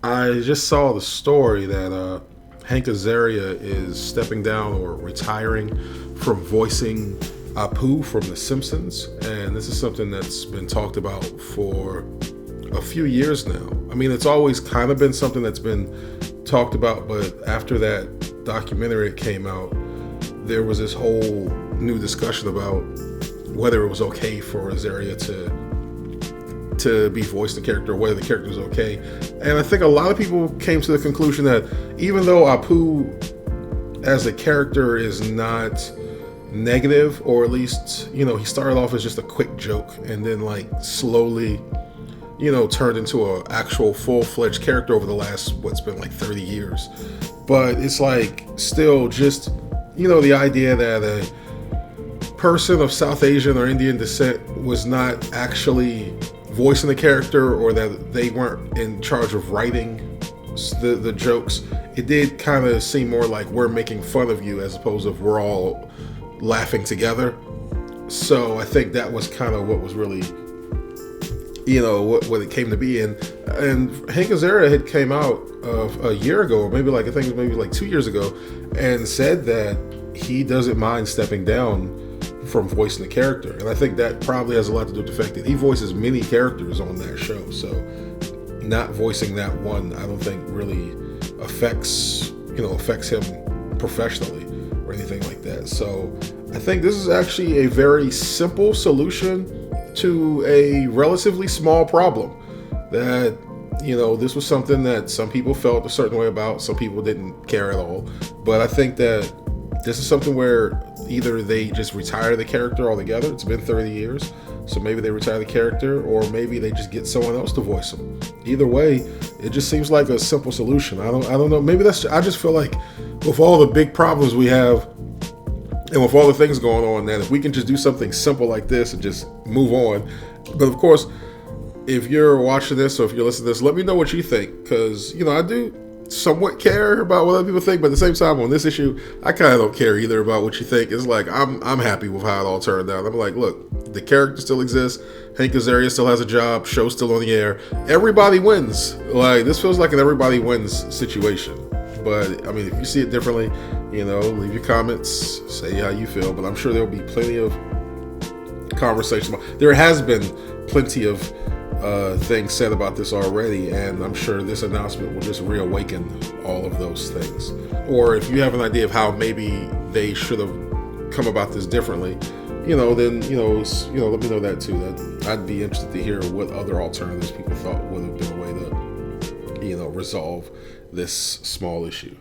I just saw the story that Hank Azaria is stepping down or retiring from voicing Apu from The Simpsons, and this is something that's been talked about for a few years now. I mean, it's always kind of been something that's been talked about, but after that documentary came out, there was this whole new discussion about whether it was okay for Azaria to be voiced the character, or whether the character was okay. And I think a lot of people came to the conclusion that even though Apu as a character is not negative, or at least, he started off as just a quick joke and then like slowly, turned into a actual full-fledged character over the last, what's been like 30 years. But it's like still just, the idea that a person of South Asian or Indian descent was not actually voicing the character, or that they weren't in charge of writing the jokes. It did kind of seem more like we're making fun of you as opposed to we're all laughing together. So I think that was kind of what was really, what it came to be. And Hank Azaria had came out a year ago, or maybe like, I think it was maybe like 2 years ago, and said that he doesn't mind stepping down from voicing the character. And I think that probably has a lot to do with the fact that he voices many characters on that show. So not voicing that one, I don't think really affects him professionally or anything like that. So I think this is actually a very simple solution to a relatively small problem. That, this was something that some people felt a certain way about, some people didn't care at all. But I think that this is something where either they just retire the character altogether. It's been 30 years, so maybe they retire the character, or maybe they just get someone else to voice him. Either way, it just seems like a simple solution. I don't know. Maybe I just feel like with all the big problems we have and with all the things going on, that if we can just do something simple like this and just move on. But of course, if you're watching this or if you're listening to this, let me know what you think, because I do somewhat care about what other people think, but at the same time on this issue, I kind of don't care either about what you think. It's like I'm happy with how it all turned out. I'm like, look, the character still exists, Hank Azaria still has a job, show's still on the air, everybody wins. Like, this feels like an everybody wins situation. But I mean, if you see it differently, leave your comments, say how you feel. But I'm sure there'll be plenty of conversation. There has been plenty of things said about this already, and I'm sure this announcement will just reawaken all of those things. Or if you have an idea of how maybe they should have come about this differently, then let me know that too. That I'd be interested to hear what other alternatives people thought would have been a way to resolve this small issue.